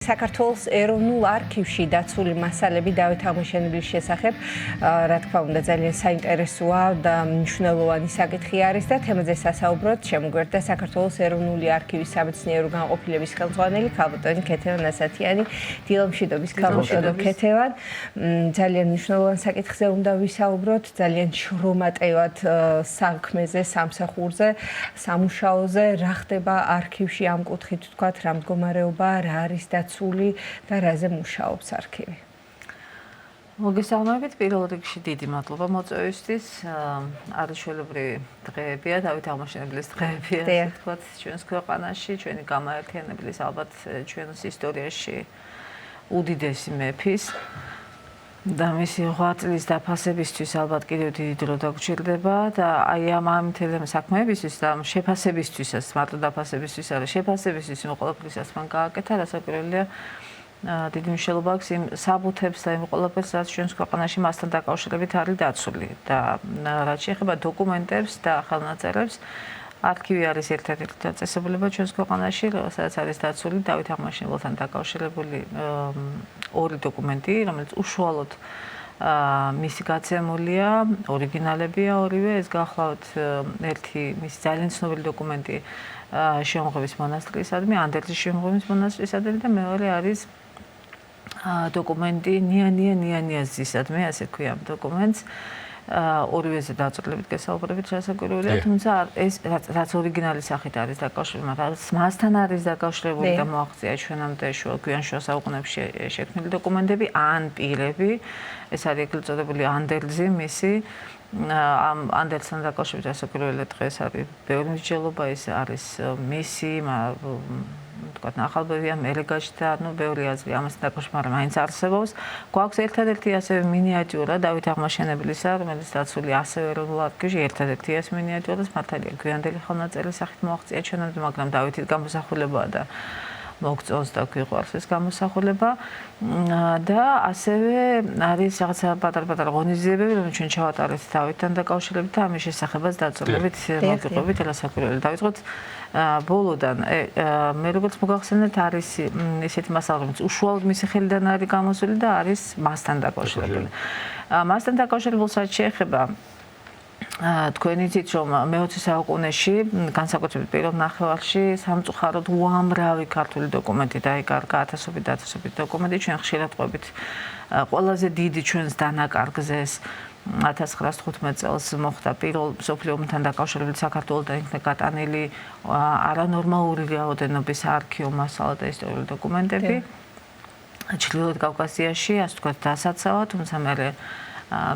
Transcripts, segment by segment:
საქართველოს ეროვნულ არქივში დაცული მასალები დავით აღმაშენებლის შესახებ, რა თქმა უნდა, ძალიან საინტერესოა და მნიშვნელოვანი საკითხი არის და თემაზე სასაუბროთ შემოგვერდა საქართველოს ეროვნული არქივის სამეცნიერო განყოფილების ხელმძღვანელი ქალბატონი ქეთევან ასათიანი. დილომშვიდობის ქალბატონო ქეთევან. ძალიან მნიშვნელოვან საკითხზე უნდა ვისაუბროთ, ძალიან შრომატევად საქმეზე, სამსახურზე, სამუშაოზე, რა ხდება არქივში ამ კუთხით თქვათ, რა მდგომარეობა, რა არის დაცული და რაზე მუშაობს არქივი. მოგესალმებით, პირველ რიგში დიდი მადლობა მოწვევისთვის. არაჩვეულებრივი დღეებია, დავით აღმაშენებლის დღეებია, ასე ვთქვათ, ჩვენს ქვეყანაში, ჩვენი გამაერთიანებლის ალბათ ჩვენს ისტორიაში უდიდესი მეფის და მისი 8 წლის დაფასებისთვის ალბათ კიდევ დიდი დრო დაგვრჩილდება და აი ამ მთელი საქმეებისთვის და შეფასებისთვისაც, მარტო დაფასებისთვის არა, შეფასებისთვის იმ ყველაფრისაც მან გააკეთა, რასაკვირველია დიდი მნიშვნელობა აქვს იმ საბუთებს და იმ ყველაფერს, რაც ჩვენს ქვეყანაში მასთან დაკავშირებით არის დაცული და რაც შეეხება დოკუმენტებს და ხელნაწერებს, არქივი არის ერთ-ერთი დაწესებულება ჩვენს ქვეყანაში, სადაც არის დაცული დავით აღმაშენებელთან დაკავშირებული ორი დოკუმენტი, რომელიც უშუალოდ მისი გაცემულია, ორიგინალებია ორივე, ეს გახლავთ ერთი მისი ძალიან ცნობილი დოკუმენტი შემოღების მონასტრისადმი, ანდერძის შემოღების მონასტრისადმი და მეორე არის დოკუმენტი ნიანიაზისადმი, ასე ქვია ამ დოკუმენტს. ორივეზე დაწვრილებით გესაუბრებით რასაკვირველია, თუმცა ეს რაც ორიგინალის სახით არის დაკავშირებული, რაც მასთან არის დაკავშირებული და მოაღწია ჩვენამდე გვიან შუა საუკუნეებში შექმნილი დოკუმენტები, ან პირები, ეს არის ეგრეთ წოდებული ანდერძი მისი, ამ ანდერძთან დაკავშირებით რასაკვირველია დღეს არის ბევრი მსჯელობა, ეს არის მისი თქვათ ნახალბებია, მელეგაჩთა, ბევრი აზრი ამასთან დაკავშირებით, მაგრამ მაინც არსებობს. გვაქვს ერთადერთი ასევე მინიატიურა დავით აღმაშენებლისა, რომელიც დაცული ასევე ეროვნულ არქივში, ერთადერთი ეს მინიატიურა, მართალია გვიანდელი ხელნაწერის სახით მოაღწია ჩვენამდე, მაგრამ დავითის გამოსახულებაა და მოგწონს და გვიყვარს ეს გამოსახულება და ასევე არის რაღაცა პატარ-პატარა ღონისძიებები, რომელიც ჩვენ ჩავატარეთ დავითთან დაკავშირებით და ამის შესახებაც დაწვრილებით მოგიყვებით რასაკვირველია. დავიწყოთ ბოლოდან, მე როგორც მოგახსენეთ, არის ესეთი მასალა, რომელიც უშუალოდ მისი ხელიდან არის გამოსული და არის მასთან დაკავშირებული. მასთან დაკავშირებულსაც შეეხება თქვენ იცით, რომ მე-20 საუკუნეში, განსაკუთრებით პირველ ნახევარში, სამწუხაროდ უამრავი ქართული დოკუმენტი დაიკარგა, ათასობით დოკუმენტი, ჩვენ ხშირად ყვებით ყველაზე დიდი ჩვენს დანაკარგზეს 1915 წელს მოხდა პირველ მსოფლიო ომთან დაკავშირებით საქართველოსთან იქნა გატანილი არანორმალური რაოდენობის არქივო მასალა და ისტორიული დოკუმენტები. ჩრდილოეთ კავკასიაში, ასე ვთქვათ, დასაცავად, თუმცა მე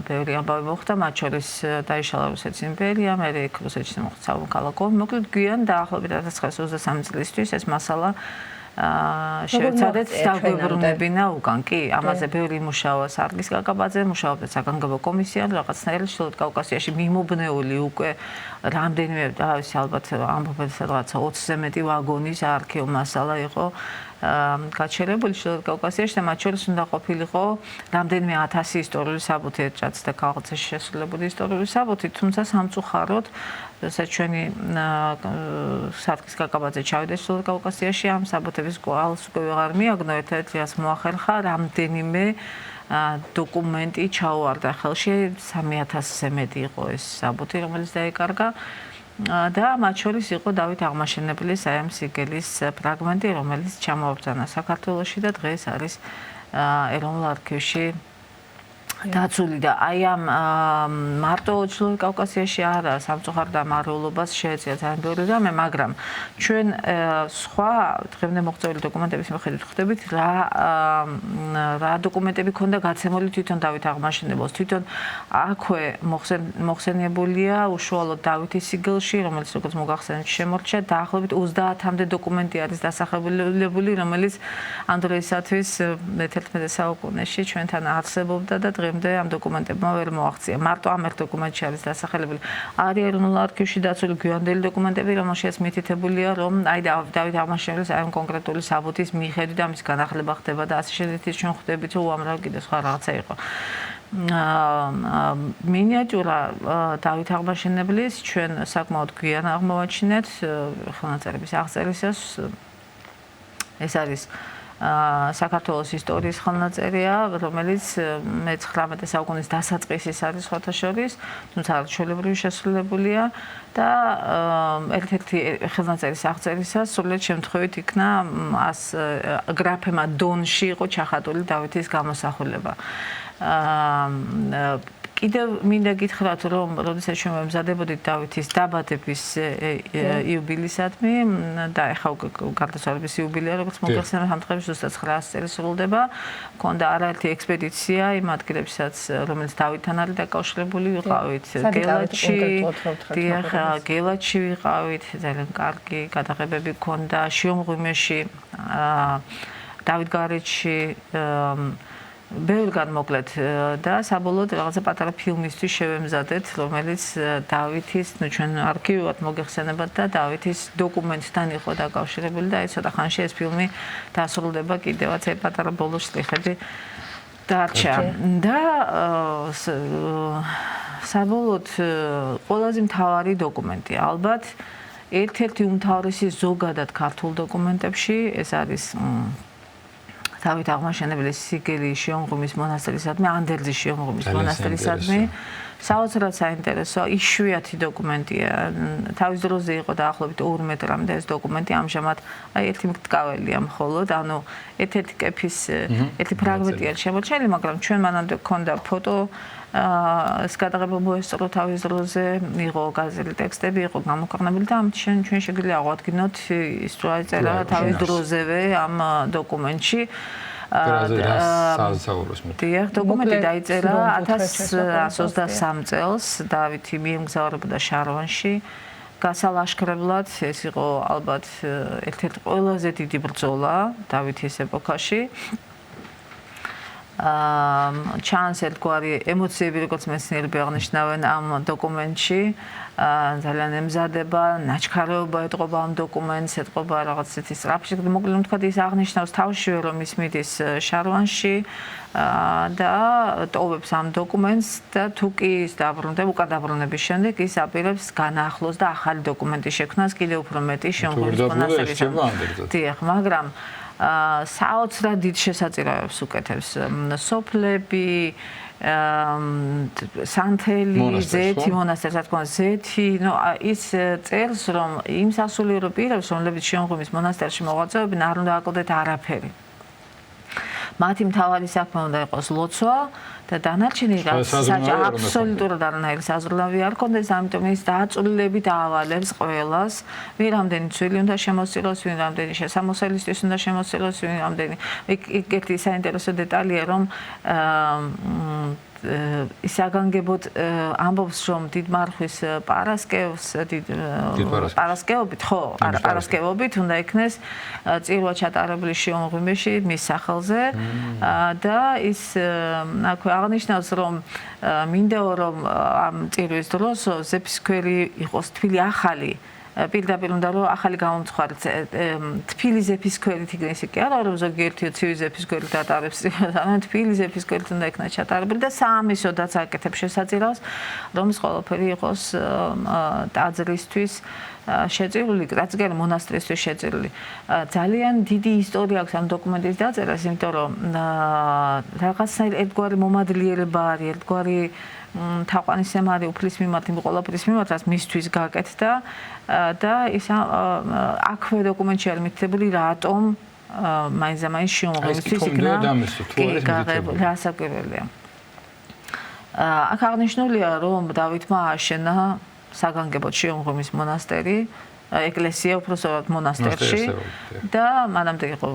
ბევრი ამბავი მოხდა, მათ შორის დაიშალა რუსეთის იმპერია, მე რუსეთში მოხდა სამოქალაქო ომი. მოკლედ გვიან დაახლოებით 1923 წლისთვის ეს მასალა შევეცადეთ დაგვებრუნებინა უკან. კი, ამაზე ბევრი მუშაობა სარგის კაკაბაძე, მუშაობდა საგანგებო კომისია, რაღაცნაირად ჩრდილოეთ კავკასიაში მიმობნეული უკვე რამდენიმე თავისი ალბათ ამბობენ რაღაცა 20-ზე მეტი ვაგონის არქივო მასალა იყო გაჩერებული ჩრდილოეთ კავკასიაში და მათ შორის უნდა ყოფილიყო რამდენიმე 1000 ისტორიული საბუთი, რაც და ქაღალდზე შესრულებული ისტორიული საბუთი, თუმცა სამწუხაროდ რასაც ჩვენი სარგის კაკაბაძე ჩავიდა ჩრდილოეთ კავკასიაში, ამ საბუთების კვალს უკვე ვეღარ მიაგნო, ერთ-ერთი რაც მოახერხა, რამდენიმე დოკუმენტი ჩაუვარდა ხელში, 3000-ზე მეტი იყო ეს საბუთი, რომელიც დაიკარგა. და მათ შორის იყო დავით აღმაშენებლის აი ამ სიგელის ფრაგმენტი, რომელიც ჩამოაბრძანა საქართველოში და დღეს არის ეროვნულ არქივში დაცული და აი ამ მარტო ჩრდილოეთ კავკასიაში არა, სამწუხაროდ ამ არეულობას შეეწია ძალიან ბევრი რამე, მაგრამ ჩვენ სხვა დღემდე მოღწეული დოკუმენტების მიხედვით ხვდებით რა დოკუმენტები ქონდა გაცემული თვითონ დავით აღმაშენებელს. თვითონ აქვე მოხსენიებულია უშუალოდ დავითის სიგელში, რომელიც როგორც მოგახსენეთ შემორჩა, დაახლოებით 30-მდე დოკუმენტი არის დასახელებული, რომელიც ამ დროისათვის მე-11 საუკუნეში ჩვენთან არსებობდა და დღემდე ამ დოკუმენტებმა ვერ მოაღწია. მარტო ამ ერთ დოკუმენტში არის დასახელებული. არის ეროვნულ არქივში დაცული გვიანდელი დოკუმენტები, რომელშიც მითითებულია, რომ აი დავით აღმაშენებლის აი ამ კონკრეტული საბუთის მიხედვით ამის განახლება ხდება და ასე შემდეგ ჩვენ ხვდებით, რომ უამრავი კიდე სხვა რაღაცა იყო. მინიატიურა დავით აღმაშენებლის ჩვენ საკმაოდ გვიან აღმოვაჩინეთ ხელნაწერების აღწერისას. ეს არის საქართველოს ისტორიის ხელნაწერია, რომელიც მე-19 საუკუნის დასაწყისის არის სხვათა შორის, თუმცა არაჩვეულებრივი შესრულებულია და ერთ-ერთი ხელნაწერის აღწერისას სრულიად შემთხვევით იქნა გრაფემა დონში იყო ჩახატული დავითის გამოსახულება. კიდევ მინდა გითხრათ, რომ როდესაც ჩვენ ვემზადებოდით დავითის დაბადების იუბილისადმი და ეხლა გარდაცვალების იუბილეა, როგორც მოგეხსენებათ, ამ დღეებში ზუსტად 900 წელი სრულდება, მქონდა არაერთი ექსპედიცია იმ ადგილებსაც, რომელიც დავითთან არის დაკავშირებული, ვიყავით გელათში, გელათში ვიყავით, ძალიან კარგი გადაღებები მქონდა, შიომღვიმეში, დავითგარეჯში, ბევრგან მოკლედ და საბოლოოდ რაღაცა პატარა ფილმისთვის შევემზადეთ, რომელიც დავითის, ჩვენ არქივულად მოგეხსენებათ და დავითის დოკუმენტთან იყო დაკავშირებული და ცოტა ხანში ეს ფილმი დასრულდება, კიდევაც აი პატარა ბოლო შტრიხები დარჩა. და საბოლოოდ ყველაზე მთავარი დოკუმენტი, ალბათ ერთ-ერთი უმთავრესი ზოგადად ქართულ დოკუმენტებში ეს არის დავით აღმაშენებლის სიგელი შიომღვიმის მონასტრისადმი, ანდერძის შიომღვიმის მონასტრისადმი. საოცრად საინტერესო, იშვიათი დოკუმენტია. თავის დროზე იყო დაახლოებით 2 მეტრამდე ეს დოკუმენტი, ამჟამად აი ერთი მტკაველია მხოლოდ, ანუ ერთ-ერთი კეფის ერთი ფრაგმენტია შემორჩენილი, მაგრამ ჩვენ მანამდე გქონდა ფოტო ეს გადაღება მოესწრო თავის დროზე, იყო გაზელი ტექსტები, იყო გამოქვეყნებული და ჩვენ შეგვიძლია აღვადგინოთ ის რა ეწერა თავის დროზევე ამ დოკუმენტში. დიახ, დოკუმენტი დაიწერა 1123 წელს, დავითი მიემგზავრებოდა შარვანში. გასალაშქრებლად, ეს იყო ალბათ ერთ-ერთი ყველაზე დიდი ბრძოლა დავითის ეპოქაში. ჩანს ერთგვარი ემოციები, როგორც მეცნიერები აღნიშნავენ ამ დოკუმენტში, ძალიან ემზადება, ნაჩქარეობა ეტყობა ამ დოკუმენტს, ეტყობა რაღაც ისეთი სწრაფი, მოკლედ ვთქვათ, ის აღნიშნავს თავშივე რომ ის მიდის შარვანში და ტოვებს ამ დოკუმენტს და თუ კი ის დაბრუნდება, უკან დაბრუნების შემდეგ ის აპირებს განაახლოს და ახალი დოკუმენტი შექმნას, კიდევ უფრო მეტი შიომღვიმის მონასტრისადმი. დიახ, მაგრამ საოცრად დიდ შესაძირავებს უკეთებს სოფლები, სანთელი, ზეთი, მონასტერი, რა თქმა უნდა, ზეთი, ის წერს, რომ იმ სასულიერო პირებს, რომლებიც შიომღვიმის მონასტერში მოღვაწეობენ, არ უნდა აკლდეთ არაფერი. მათი მთავარი საქმე უნდა იყოს ლოცვა და დანარჩენი რაც აბსოლუტურად არანაირი საზრუნავი არ ქონდეს, ამიტომ ის დაწვრილებით ავალებს ყველას, ვინ რამდენი ცვილი უნდა შემოსწიროს, ვინ რამდენი შესამოსელისთვის უნდა შემოსწიროს, ვინ რამდენი. ერთი საინტერესო დეტალია, რომ ის აგანგებოდ ამბობს, რომ დიდმარხვის პარასკევობით, ხო, პარასკევობით უნდა იქნეს წირვა ჩატარებული შიომღვიმეში მის სახელზე და ის აქვე აღნიშნავს, რომ მინდაო რომ ამ წირვის დროს ზეფისქვერი იყოს თბილი ახალი პირდაპირ უნდა რომ ახალი გამომცხარი თბილი ზეფისქვერით იქნეს კი არა რომ ზოგიერთი ცივი ზეფისქვერით ატარებს ანუ თბილი ზეფისქვერით უნდა იქნას ჩატარებული და საამისოდაც აკეთებს შესაძირავს რომ ეს ყველაფერი იყოს ტაძრისთვის შეწირული, რაც კი არა მონასტრისთვის შეწირული. ძალიან დიდი ისტორია აქვს ამ დოკუმენტის დაწერას, იმიტომ რომ რაღაცნაირი ერთგვარი მომადლიერება არის, ერთგვარი თაყვანისმცემარი უფლის მიმართ, იმ ყველაფრის მიმართ, რაც მისთვის გაკეთდა და ის აქვე დოკუმენტში არის მითითებული, რატომ მაინც შიომღვიმისთვის იქნა გასაკვირველია. აქ აღნიშნულია, რომ დავითმა ააშენა საგანგებოდ შიომღვიმის მონასტერი, ეკლესია უბრალოდ მონასტერში და მანამდე იყო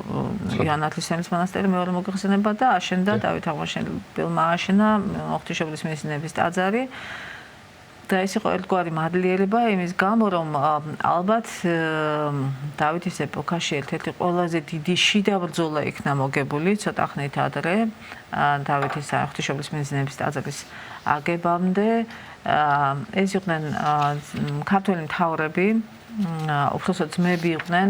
იანა ნათლისმცემლის მონასტერი, მეორე მოგეხსენება და აშენდა დავით აღმაშენებელმა ააშენა ღვთისმშობლის მიზნების ტაძარი. და ეს იყო ერთგვარი მადლიერება იმის გამო, რომ ალბათ დავითის ეპოქაში ერთ-ერთი ყველაზე დიდი შიდა ბრძოლა იქნა მოგებული ცოტა ხნით ადრე დავითის ღვთისმშობლის მიზნების ტაძრის აგებამდე. ეს იყვნენ ქართველი მთავრები, უბრალოდ ძმები იყვნენ,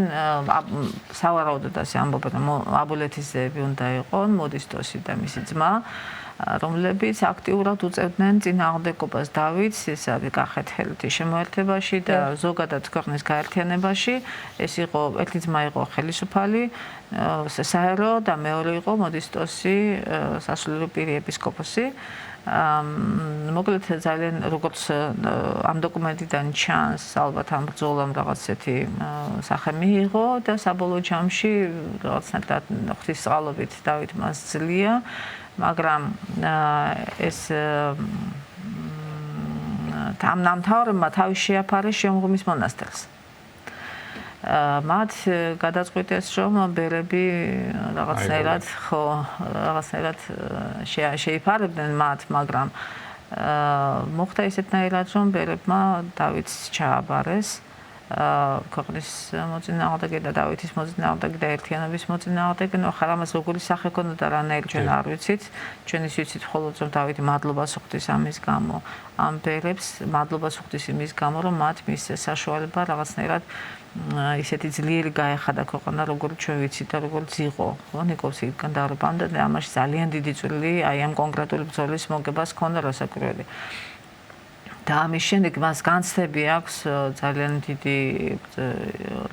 სავარაუდოდ ასე ამბობენ, აბულეთისძეები უნდა იყონ, მოდისტოსი და მისი ძმა. რომლებიც აქტიურად უწევდნენ წინააღმდეგობას დავითს, ეს არის კახეთ-ჰელეთის შემოერთებაში და ზოგადად ქვეყნის გაერთიანებაში. ეს იყო ერთი ძმა იყო ხელისუფალი საერო და მეორე იყო მოდისტოსი სასულიერო პირი ეპისკოპოსი. მოკლედ ძალიან როგორც ამ დოკუმენტიდან ჩანს, ალბათ ამ ბრძოლამ რაღაცეთი სახე მიიღო და საბოლოო ჯამში რაღაცნაირად ღვთისწყალობით დავით მას ძლია, მაგრამ ეს ამ ნამთავრებმა თავის შეაფარეს შემოღმის მონასტერს. მათ გადაწყვიტეს, რომ ბერები რაღაცნაირად შეიფარებდნენ მათ, მაგრამ მოხდა ისეთნაირად, რომ ბერებმა დავითს ჩააბარეს. ქვეყნის მოწინააღმდეგე და დავითის მოწინააღმდეგე და ერთიანობის მოწინააღმდეგე, ნუ ახლა ამას როგორი სახე ქონოდა რანაირი ჩვენ არ ვიცით. ჩვენ ის ვიცით მხოლოდ რომ დავითი მადლობას უხდის ამის გამო ამ ბერებს, მადლობას უხდის იმის გამო, რომ მათ მისცეს საშუალება რაღაცნაირად ისეთი ძლიერი გაეხადა ქვეყანა, როგორც ჩვენ ვიცით და როგორც იყო. ხო, ნიკოლსიდან დავრბამდე და ამაში ძალიან დიდი წვლილი აი ამ კონკრეტული ბრძოლის მოგებას ქონდა რასაკვირველი. და ამის შემდეგ მას განცდები აქვს ძალიან დიდი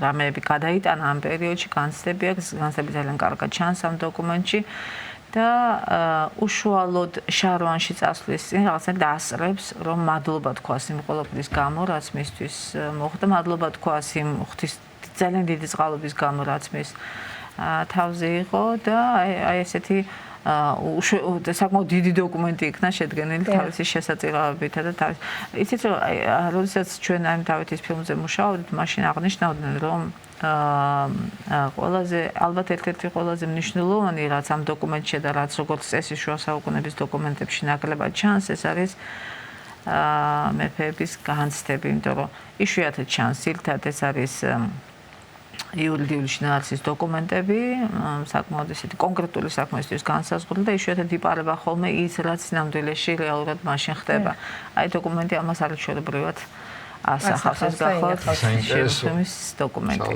რამეები გადაიტანა ამ პერიოდში, განცდები აქვს, განცდები ძალიან კარგად ჩანს ამ დოკუმენტში და უშუალოდ შარვანში წასვლის წინ რაღაცნაირად ასწრებს, რომ მადლობა თქვას იმ ყველაფრის გამო, რაც მისთვის მოხდა, მადლობა თქვას იმ ღვთის ძალიან დიდი წყალობის გამო, რაც მის თავზე იყო და აი ესეთი საკმაოდ დიდი დოკუმენტი იქნა შედგენილი თავისი შესაძლებლობებითა და თავის. იცით რომ როდესაც ჩვენ ამ დავითის ფილმზე მუშაობდით, მაშინ აღნიშნავდნენ, რომ ყველაზე ალბათ ერთ-ერთი ყველაზე მნიშვნელოვანი რაც ამ დოკუმენტში და რაც როგორც წესი შუა საუკუნეების დოკუმენტებში ნაკლებად ჩანს, ეს არის მეფეების განცდები, იმიტომ რომ იშვიათად ჩანს, ძირითადად ეს არის იურიდიული ნაცის დოკუმენტები, საკმაოდ ისეთი კონკრეტული საქმისთვის განსაზღვრული და იშვიათად იპარება ხოლმე ის, რაც ნამდვილეში რეალურად მაშინ ხდება. აი დოკუმენტი ამას არაჩვეულებრივად ასახავს, ეს გახლავთ შეცდომის დოკუმენტი.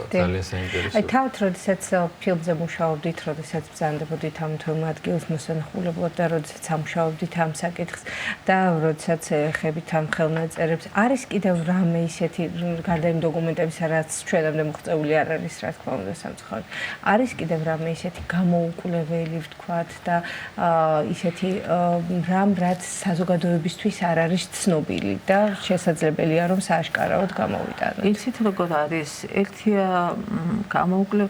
ძალიან საინტერესო. აი თავად როდესაც ფილმზე მუშაობდით, როდესაც ბრძანდებოდით ამ თემ ადგილს მოსანახულებლად და როდესაც ამუშავებდით ამ საკითხს და როდესაც ეხებით ამ ხელნაწერებს, არის კიდევ რამე ისეთი გარდა იმ დოკუმენტებისა, რაც ჩვენამდე მოღწეული არ არის, რა თქმა უნდა, სამწუხაროდ. არის კიდევ რამე ისეთი გამოუკვლეველი, ვთქვათ, და ისეთი რამ, რაც საზოგადოებისთვის არ არის ცნობილი და შესაძლებელია რომ სააშკარაოდ გამოვიტანოთ. იცით როგორ არის? ერთია გამოუკლევ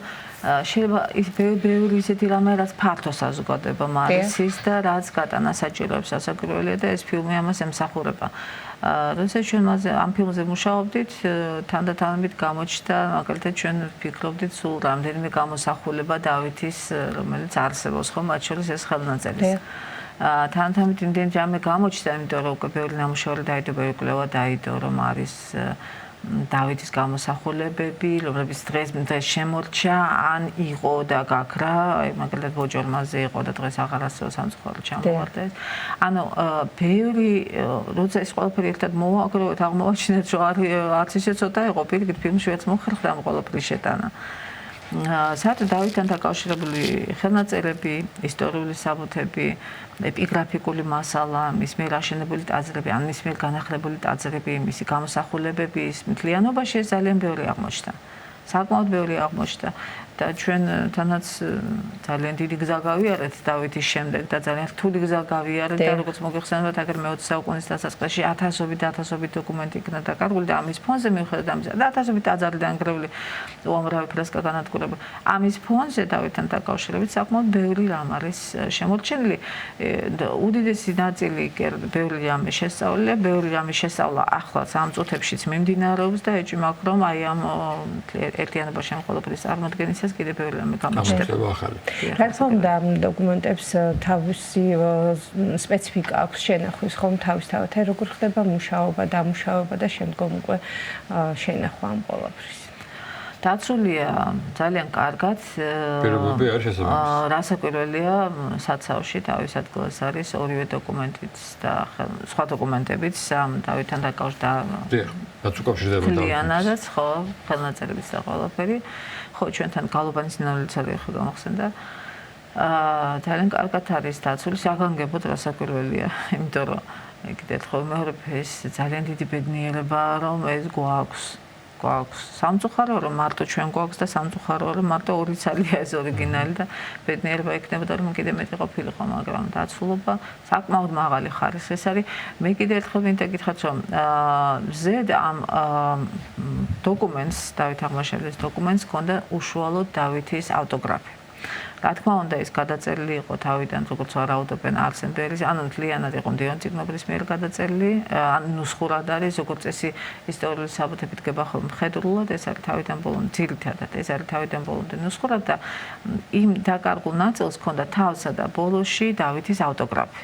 შეიძლება ის ბევრი ისეთი რამე რაც ფართო საზოგადოებამ არის ის და რაც გატანა საჭიროებს სასაკვირველია და ეს ფილმი ამას ემსახურება. როდესაც ჩვენ ამ ფილმზე მუშაობდით, თანდათანობით გამოჩნდა, მაგალითად ჩვენ ვფიქრობდით სულ რამდენიმე გამოსახულება დავითის, რომელიც არსებობს ხო, მათ შორის ეს ხელნაწერის. თანდათანობით იმდენ ჯამე გამოჩნდა, იმიტომ რომ უკვე ბევრი ნამუშევარი დაიდო, ბევრი კვლევა დაიდო, რომ არის დავითის გამოსახულებები, რომლებიც დღეს შემორჩა, ან იყო და გაქრა, აი მაგალითად ბოჯორმაზე იყო და დღეს აღარ არსებობს სამწუხაროდ ჩამოვარდა ეს. ანუ ბევრი როცა ეს ყველაფერი ერთად მოვაგროვეთ, აღმოვაჩინეთ, რომ არც ისე ცოტა იყო, პირიქით ფილმში ვერც მოხერხდა ამ ყველაფრის შეტანა. საერთოდ დავითთან დაკავშირებული ხელნაწერები, ისტორიული საბუთები, ეპიგრაფიკული მასალა, მის მიერ აშენებული ტაძრები, ან მის მიერ განახლებული ტაძრები, მისი გამოსახულებები, ის მთლიანობაში ეს ძალიან ბევრი აღმოჩნდა. საკმაოდ ბევრი აღმოჩნდა და ჩვენ თანაც ძალიან დიდი გზა გავიარეთ დავითის შემდეგ და ძალიან რთული გზა გავიარეთ და როგორც მოგეხსენებათ, აგერ მე-20 საუკუნის დასაწყისში ათასობით დოკუმენტი იქნა დაკარგული და ამის ფონზე მიუხედავად ამისა და ათასობით ტაძარი დაანგრეული უამრავი ფრესკა განადგურებული. ამის ფონზე დავითთან დაკავშირებით საკმაოდ ბევრი რამ არის შემორჩენილი. უდიდესი ნაწილი ბევრი რამე შესწავლილია, ბევრი რამე შესწავლა ახლაც ამ წუთებშიც მიმდინარეობს და ეჭვი მაქვს რომ აი ამ ერთიანობაში ამ ყველაფრის წარმოადგენისას კიდევ ბევრი რამე გამოჩნდება. რა თქმა უნდა, ამ დოკუმენტებს თავისი სპეციფიკა აქვს შენახვის, ხომ თავისთავად როგორ ხდება მუშაობა, დამუშავება და შემდგომ უკვე შენახვა ამ ყველაფრის. დაცულია ძალიან კარგად. პირობები არის შესაძლებელი. რასაკვირველია, საცავში თავის ადგილას არის ორივე დოკუმენტიც და სხვა დოკუმენტებიც დავითთან დაკავშირებით. რაც უკავშირდება დავითს. ლიანადაც ხო, ხელნაწერების და ყველაფერი. ხო, ჩვენთან გალობანის ნავლიცარი ხო გამოხსენდა. ძალიან კარგად არის დაცული, საგანგებოდ რასაკვირველია, იმიტომ რომ კიდევ ერთხელ მეუბნებ, ეს ძალიან დიდი ბედნიერებაა, რომ ეს გვაქვს სამწუხარო რომ მარტო ჩვენ გვაქვს და სამწუხაროა რომ მარტო ორი ცალია ეს ორიგინალი და ბედნიერება იქნებოდა რომ კიდე მეტი ყოფილიყო, მაგრამ დაცულობა საკმაოდ მაღალი ხარისხის არის. მე კიდე ერთხელ მინდა გითხრათ რომ ზედ ამ დოკუმენტს, დავით აღმაშენებლის დოკუმენტს ჰქონდა უშუალოდ დავითის ავტოგრაფი. რა თქმა უნდა, ეს გადაწერილი იყო თავიდან, როგორც ვარაუდობენ არსენ ბერის, ანუ მთლიანად იყო მდიონ წიგნობის მიერ გადაწერილი, ან ნუსხურად არის, როგორც წესი ისტორიული საბუთებით გებახო მხედრულად, ეს არის თავიდან ბოლომდე, ძირითადად ეს არის თავიდან ბოლომდე ნუსხურად და იმ დაკარგულ ნაწილს ჰქონდა თავსა და ბოლოში დავითის ავტოგრაფი.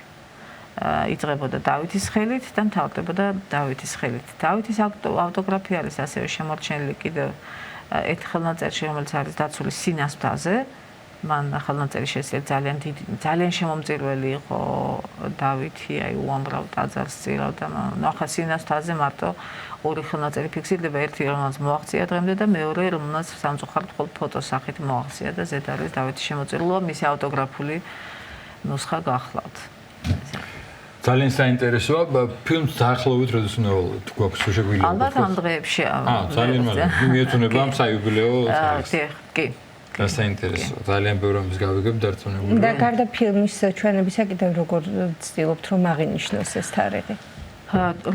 იწყებოდა დავითის ხელით და მთავრდებოდა დავითის ხელით. დავითის ავტოგრაფი არის ასევე შემორჩენილი კიდევ ერთ ხელნაწერში, რომელიც არის დაცული სინასტაზე. მან ხელნაწერი შესწირა ძალიან შემომწირველი იყო დავითი, აი უამრავ ტაძარს წირავდა, ნახა სინასტაზე მარტო ორი ხელნაწერი ფიქსირდება, ერთი რომელსაც მოაღწია დღემდე და მეორე რომელსაც სამწუხაროდ მხოლოდ ფოტოსახით მოაღწია და ზედ არის დავითის შემოწირულობა, მისი ავტოგრაფული ნუსხა გახლავთ. ძალიან საინტერესოა, ფილმს დაახლოებით როდის უნდა გვაქვს შეგვიძლია. ალბათ ამ დღეებში. ძალიან მალე. მიეწონება ამ საიუბილეო თარიღს. კი. და საინტერესოა. ძალიან ბევრი ამის გავიგებ დარწმუნებული. და გარდა ფილმის ჩვენებისა კიდევ როგორ ცდილობთ რომ აღინიშნოს ეს თარიღი?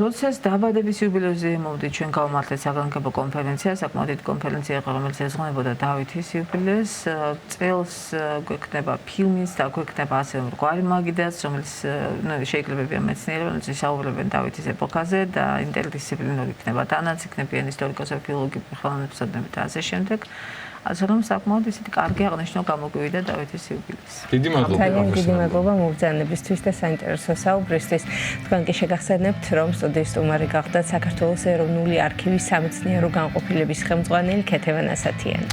როდესაც დაბადების იუბილეზე მოვდით, ჩვენ გავმართეთ საგანგებო კონფერენცია, საკმაოდ დიდი კონფერენცია იყო, რომელიც ეძღვნებოდა დავითის იუბილეს. წელს გვექნება ფილმის და გვექნება ასევე მრგვალი მაგიდაც, რომელიც შეიკრიბებიან მეცნიერები, რომელიც ისაუბრებენ დავითის ეპოქაზე და ინტერდისციპლინური იქნება დანაც, იქნებიან ისტორიკოსები, ფილოლოგები, ხელოვნებაცნებები და ასე შემდეგ. ასე რომ საკმაოდ ისეთი კარგი აღნიშვნა გამოგვივიდა დავითის იუბილეს. დიდი მადლობა. ძალიან დიდი მადლობა მობრძანებისთვის და საინტერესო საუბრისთვის. თქვენ კი შეგახსენებთ, რომ სტუდიის სტუმარი გახდათ საქართველოს ეროვნული არქივის სამეცნიერო განყოფილების ხელმძღვანელი ქეთევან ასათიანი.